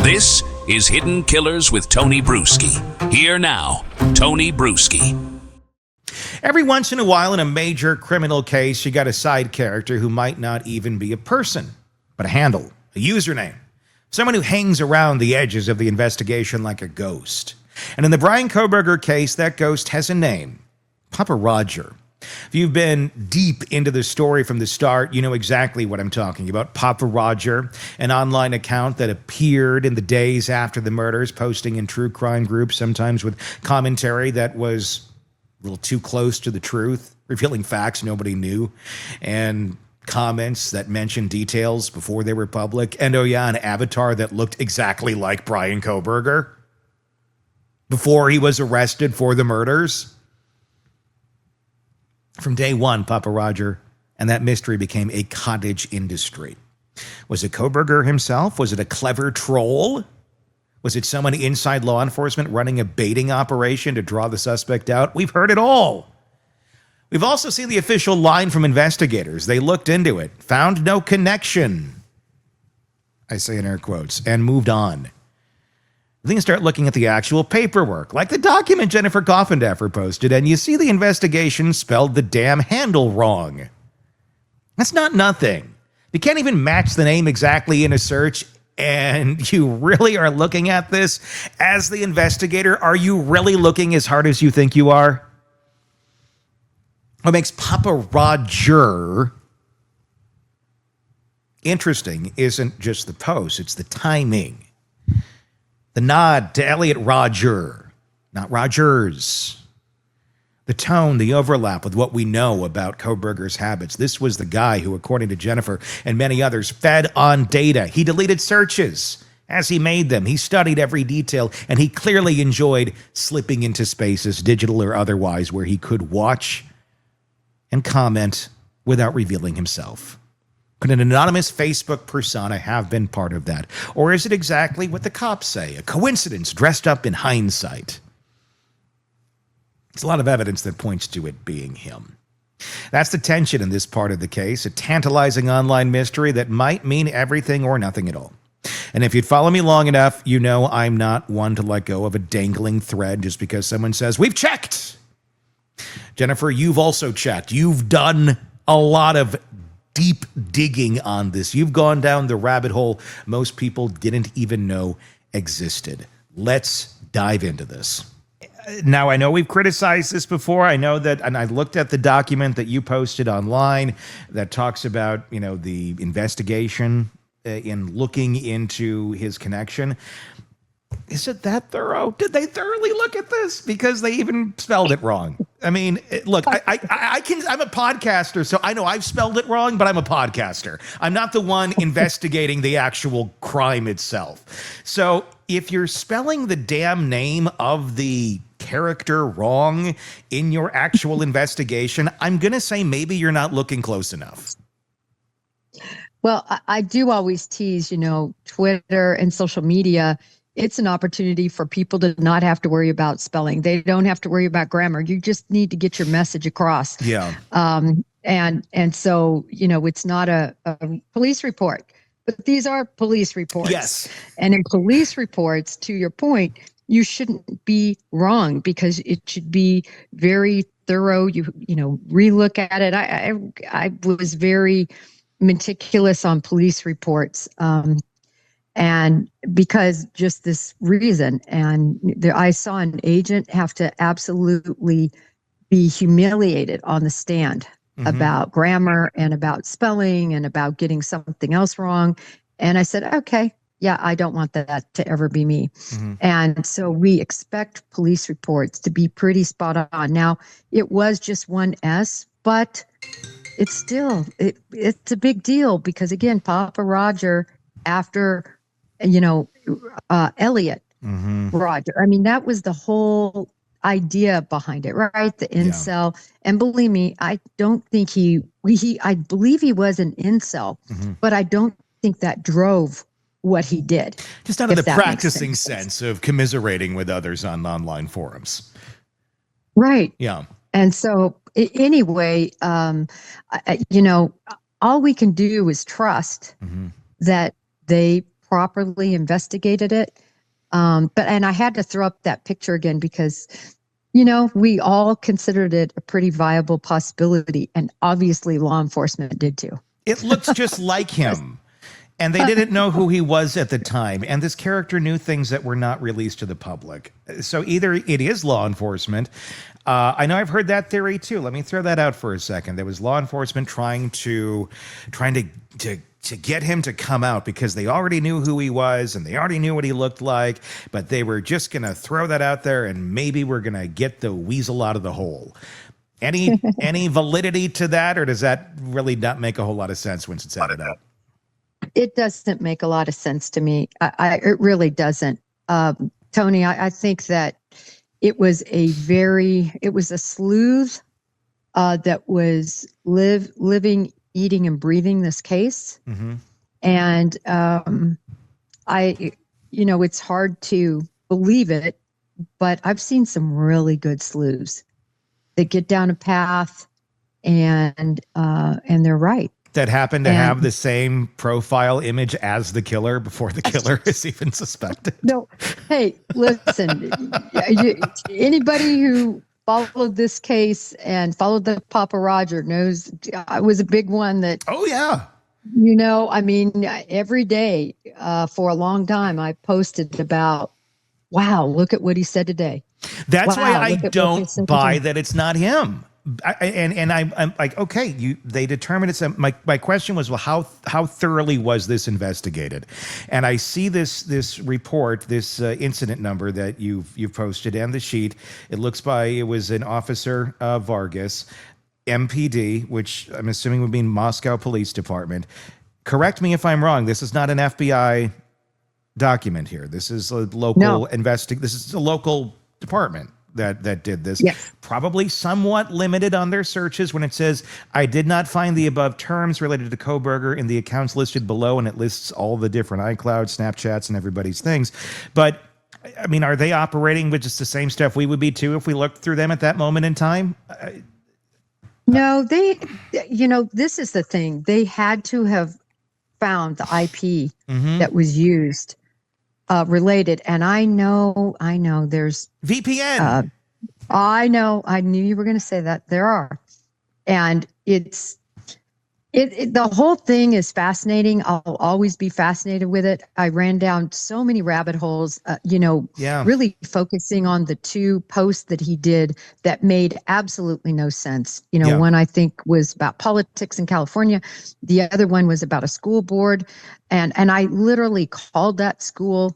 This is Hidden Killers with Tony Bruschi. Here now, Tony Bruschi. Every once in a while in a major criminal case, you got a side character who might not even be a person, but a handle, a username. Someone who hangs around the edges of the investigation like a ghost. And in the Bryan Kohberger case, that ghost has a name, Papa Roger. If you've been deep into the story from the start, you know exactly what I'm talking about. Papa Roger, an online account that appeared in the days after the murders, posting in true crime groups, sometimes with commentary that was a little too close to the truth, revealing facts nobody knew, and comments that mentioned details before they were public. And oh yeah, an avatar that looked exactly like Bryan Kohberger before he was arrested for the murders. From day one, Papa Roger and that mystery became a cottage industry. Was it Kohberger himself? Was it a clever troll? Was it someone inside law enforcement running a baiting operation to draw the suspect out? We've heard it all. We've also seen the official line from investigators. They looked into it, found no connection, I say in air quotes, and moved on. Then you start looking at the actual paperwork, like the document Jennifer Coffindaffer posted, and you see the investigation spelled the damn handle wrong. That's not nothing. You can't even match the name exactly in a search, and you really are looking at this as the investigator. Are you really looking as hard as you think you are? What makes Papa Roger interesting isn't just the post, it's the timing. The nod to Elliot Rodger, not Rogers. The tone, the overlap with what we know about Kohberger's habits. This was the guy who, according to Jennifer and many others, fed on data. He deleted searches as he made them. He studied every detail, and he clearly enjoyed slipping into spaces, digital or otherwise, where he could watch and comment without revealing himself. Could an anonymous Facebook persona have been part of that? Or is it exactly what the cops say, a coincidence dressed up in hindsight? There's a lot of evidence that points to it being him. That's the tension in this part of the case, a tantalizing online mystery that might mean everything or nothing at all. And if you'd follow me long enough, you know I'm not one to let go of a dangling thread just because someone says, "We've checked." Jennifer, you've also checked. You've done a lot of deep digging on this. You've gone down the rabbit hole most people didn't even know existed. Let's dive into this. Now, I know we've criticized this before. I know that, and I looked at the document that you posted online that talks about, you know, the investigation in looking into his connection. Is it that thorough? Did they thoroughly look at this? Because they even spelled it wrong. I mean, look, I'm a podcaster, so I know I've spelled it wrong, but I'm a podcaster. I'm not the one investigating the actual crime itself. So if you're spelling the damn name of the character wrong in your actual investigation, I'm going to say maybe you're not looking close enough. Well, I do always tease, you know, Twitter and social media. It's an opportunity for people to not have to worry about spelling. They don't have to worry about grammar. You just need to get your message across. Yeah. And so, you know, it's not a police report, but these are police reports. Yes. And in police reports, to your point, you shouldn't be wrong because it should be very thorough. You know, relook at it. I was very meticulous on police reports. And because just this reason, and I saw an agent have to absolutely be humiliated on the stand about grammar and about spelling and about getting something else wrong. And I said, okay, yeah, I don't want that to ever be me. And so we expect police reports to be pretty spot on. Now, it was just one S, but it's still, it's a big deal because, again, Papa Roger, after, you know, Elliot Roger, I mean, that was the whole idea behind it, right? The incel. Yeah. And believe me, I don't think I believe he was an incel, but I don't think that drove what he did. Just out of the practicing sense of commiserating with others on online forums. Right. Yeah. And so anyway, you know, all we can do is trust that they properly investigated it. And I had to throw up that picture again because, we all considered it a pretty viable possibility, and obviously law enforcement did too. It looks just like him. And they didn't know who he was at the time. And this character knew things that were not released to the public. So either it is law enforcement. I know I've heard that theory too. Let me throw that out for a second. There was law enforcement trying to get him to come out because they already knew who he was and they already knew what he looked like. But they were just going to throw that out there and maybe we're going to get the weasel out of the hole. Any validity to that, or does that really not make a whole lot of sense once it's added up? It doesn't make a lot of sense to me. It really doesn't. Tony, I think that it was a sleuth that was living, eating, and breathing this case. Mm-hmm. And it's hard to believe it, but I've seen some really good sleuths that get down a path and they're right. That happen to have the same profile image as the killer before the killer is even suspected. No, hey, listen, anybody who followed this case and followed the Papa Roger knows I was a big one that. Oh, yeah. Every day for a long time, I posted about, wow, look at what he said today. That's why I don't buy that it's not him. I'm like, okay, they determined it's my question was, well, how thoroughly was this investigated? And I see this report, this incident number that you've posted, and the sheet. It was an officer, Vargas, MPD, which I'm assuming would mean Moscow Police Department. Correct me if I'm wrong. This is not an FBI document here. This is a local This is a local department that did this. Yes. Probably somewhat limited on their searches when it says, I did not find the above terms related to Kohberger in the accounts listed below, and it lists all the different iCloud, Snapchats, and everybody's things. But, are they operating with just the same stuff we would be too if we looked through them at that moment in time? No, this is the thing. They had to have found the IP that was used. Related, and I know there's VPN. I knew you were going to say that. There are, and the whole thing is fascinating. I'll always be fascinated with it. I ran down so many rabbit holes, really focusing on the two posts that he did that made absolutely no sense. One I think was about politics in California. The other one was about a school board. And I literally called that school,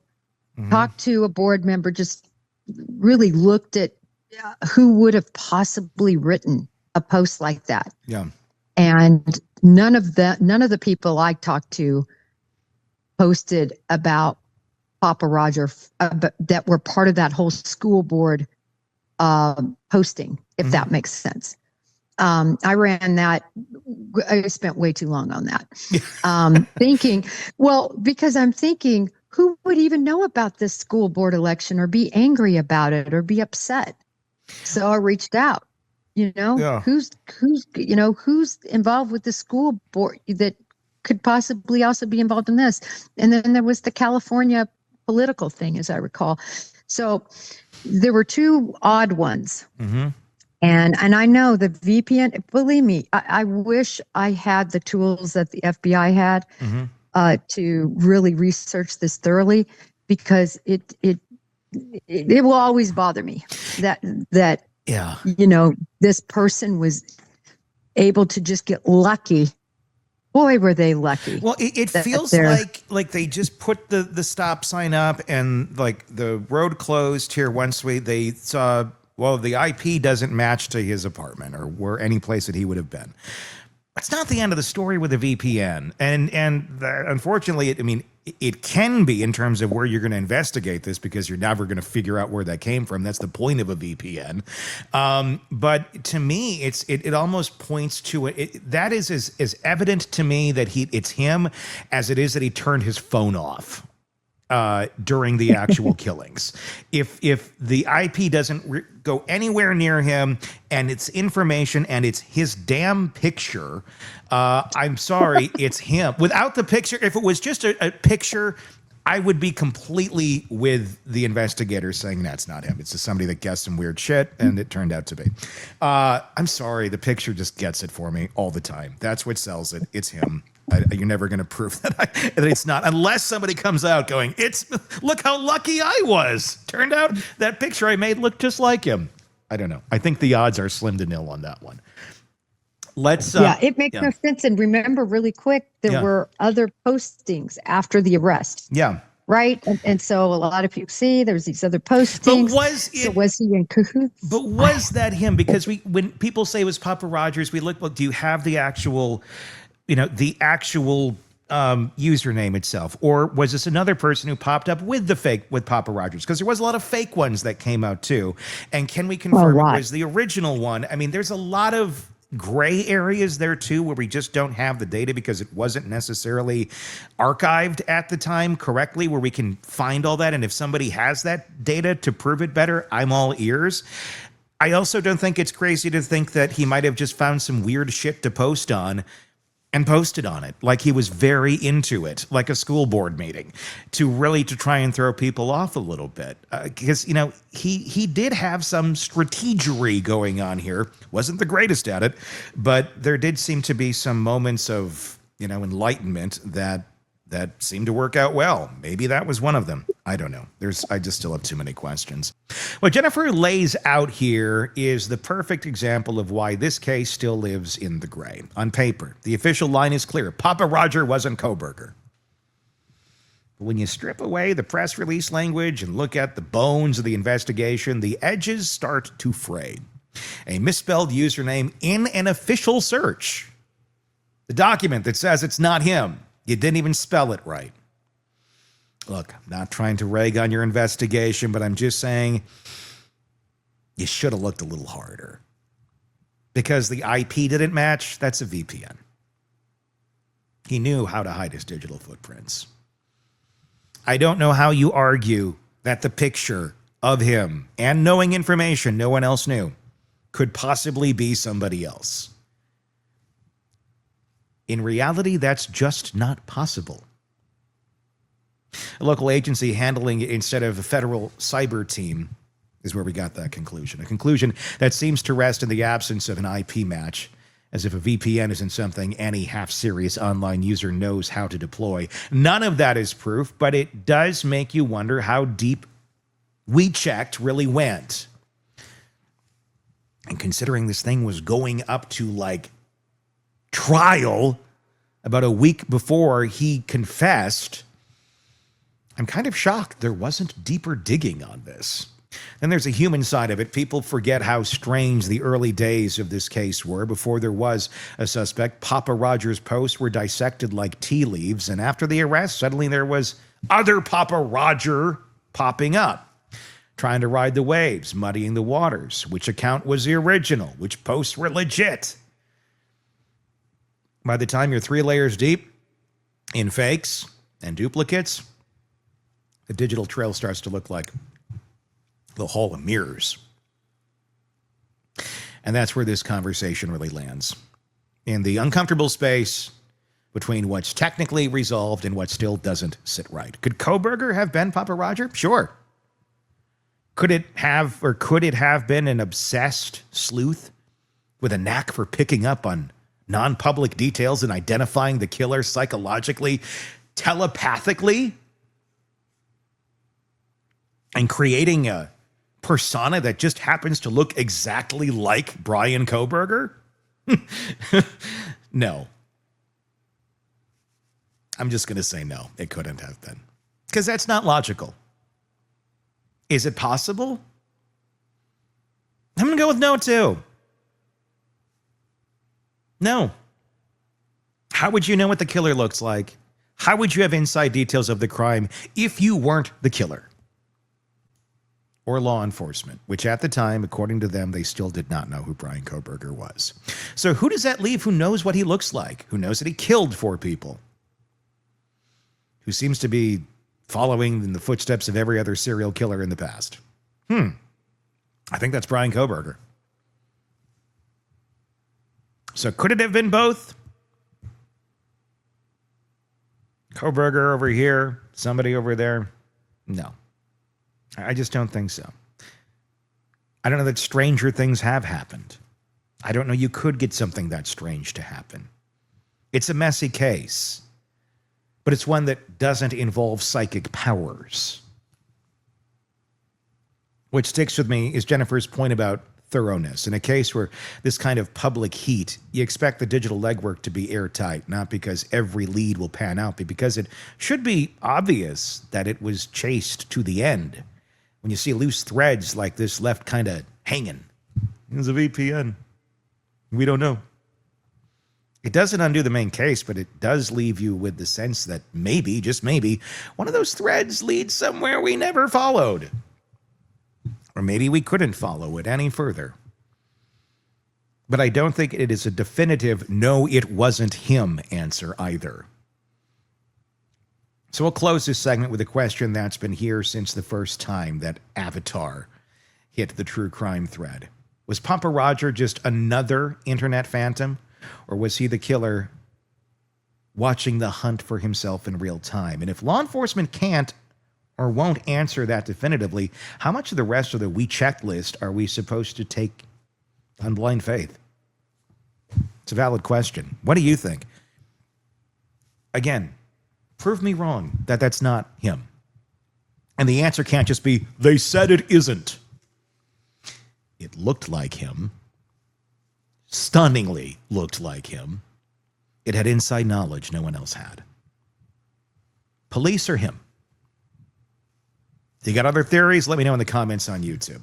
talked to a board member, just really looked at who would have possibly written a post like that. Yeah. And none of the people I talked to posted about Papa Roger that were part of that whole school board posting, if that makes sense. I ran that. I spent way too long on that. Because I'm thinking, who would even know about this school board election or be angry about it or be upset? So I reached out. Who's involved with the school board that could possibly also be involved in this? And then there was the California political thing, as I recall. So there were two odd ones. Mm-hmm. And I know the VPN, believe me, I wish I had the tools that the FBI had to really research this thoroughly, because it will always bother me that this person was able to just get lucky. Boy, were they lucky. Well, it feels like they just put the stop sign up and like the road closed here once they saw, well, the IP doesn't match to his apartment or any place that he would have been. That's not the end of the story with a VPN. And unfortunately, it can be in terms of where you're going to investigate this, because you're never going to figure out where that came from. That's the point of a VPN. But to me, it almost points to it. That is as evident to me that it's him as it is that he turned his phone off during the actual killings. If the IP doesn't go anywhere near him and it's information and it's his damn picture, I'm sorry, it's him. Without the picture, if it was just a picture I would be completely with the investigators saying that's not him. It's just somebody that guessed some weird shit, and it turned out to be. I'm sorry, the picture just gets it for me all the time. That's what sells it. It's him. You're never going to prove that it's not, unless somebody comes out going, look how lucky I was. Turned out that picture I made looked just like him. I don't know. I think the odds are slim to nil on that one. It makes no sense. And remember, really quick, there were other postings after the arrest. Yeah. Right. And so a lot of people see there's these other postings. But was he in cahoots? But was that him? Because when people say it was Papa Rogers, we look, well, do you have the actual username itself? Or was this another person who popped up with Papa Rogers? Because there was a lot of fake ones that came out too. And can we confirm it was the original one? I mean, there's a lot of gray areas there too, where we just don't have the data because it wasn't necessarily archived at the time correctly, where we can find all that. And if somebody has that data to prove it better, I'm all ears. I also don't think it's crazy to think that he might have just found some weird shit to post on and posted on it, like he was very into it, like a school board meeting, to try and throw people off a little bit. Because, he did have some strategery going on here. Wasn't the greatest at it, but there did seem to be some moments of, enlightenment that seemed to work out well. Maybe that was one of them. I don't know. I just still have too many questions. What Jennifer lays out here is the perfect example of why this case still lives in the gray. On paper, the official line is clear. Papa Roger wasn't Kohberger. But when you strip away the press release language and look at the bones of the investigation, the edges start to fray. A misspelled username in an official search. The document that says it's not him. You didn't even spell it right. Look, I'm not trying to rag on your investigation, but I'm just saying you should have looked a little harder. Because the IP didn't match, that's a VPN. He knew how to hide his digital footprints. I don't know how you argue that the picture of him and knowing information no one else knew could possibly be somebody else. In reality, that's just not possible. A local agency handling it instead of a federal cyber team is where we got that conclusion. A conclusion that seems to rest in the absence of an IP match, as if a VPN isn't something any half-serious online user knows how to deploy. None of that is proof, but it does make you wonder how deep We Checked really went. And considering this thing was going up to trial about a week before he confessed, I'm kind of shocked there wasn't deeper digging on this. Then there's a human side of it. People forget how strange the early days of this case were. Before there was a suspect, Papa Roger's posts were dissected like tea leaves, and after the arrest, suddenly there was other Papa Roger popping up, trying to ride the waves, muddying the waters. Which account was the original? Which posts were legit? By the time you're 3 layers deep in fakes and duplicates, the digital trail starts to look like the Hall of Mirrors. And that's where this conversation really lands. In the uncomfortable space between what's technically resolved and what still doesn't sit right. Could Kohberger have been Papa Roger? Sure. Could it have been an obsessed sleuth with a knack for picking up on non-public details and identifying the killer psychologically, telepathically, and creating a persona that just happens to look exactly like Bryan Kohberger? No. I'm just going to say no, it couldn't have been. Because that's not logical. Is it possible? I'm going to go with no, too. No. How would you know what the killer looks like? How would you have inside details of the crime if you weren't the killer? Or law enforcement, which at the time, according to them, they still did not know who Bryan Kohberger was. So who does that leave who knows what he looks like? Who knows that he killed 4 people? Who seems to be following in the footsteps of every other serial killer in the past? I think that's Bryan Kohberger. So could it have been both? Kohberger over here, somebody over there? No. I just don't think so. I don't know that stranger things have happened. I don't know you could get something that strange to happen. It's a messy case, but it's one that doesn't involve psychic powers. What sticks with me is Jennifer's point about thoroughness. In a case where this kind of public heat, you expect the digital legwork to be airtight, not because every lead will pan out, but because it should be obvious that it was chased to the end. When you see loose threads like this left kind of hanging, it's a VPN. We don't know. It doesn't undo the main case, but it does leave you with the sense that maybe, just maybe, one of those threads leads somewhere we never followed. Or maybe we couldn't follow it any further. But I don't think it is a definitive, no, it wasn't him answer either. So we'll close this segment with a question that's been here since the first time that Avatar hit the true crime thread. Was Papa Roger just another internet phantom? Or was he the killer watching the hunt for himself in real time? And if law enforcement can't or won't answer that definitively, how much of the rest of the we checklist are we supposed to take on blind faith? It's a valid question. What do you think? Again, prove me wrong that that's not him. And the answer can't just be, they said it isn't. It looked like him. Stunningly looked like him. It had inside knowledge no one else had. Police or him? If you got other theories, let me know in the comments on YouTube.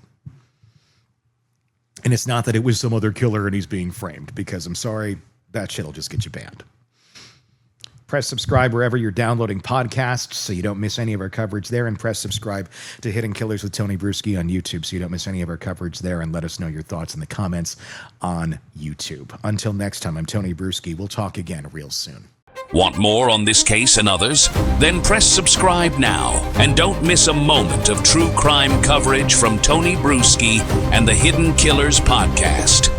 And it's not that it was some other killer and he's being framed, because I'm sorry, that shit'll just get you banned. Press subscribe wherever you're downloading podcasts so you don't miss any of our coverage there, and press subscribe to Hidden Killers with Tony Bruschi on YouTube so you don't miss any of our coverage there, and let us know your thoughts in the comments on YouTube. Until next time, I'm Tony Bruschi. We'll talk again real soon. Want more on this case and others? Then press subscribe now and don't miss a moment of true crime coverage from Tony Bruschi and the Hidden Killers podcast.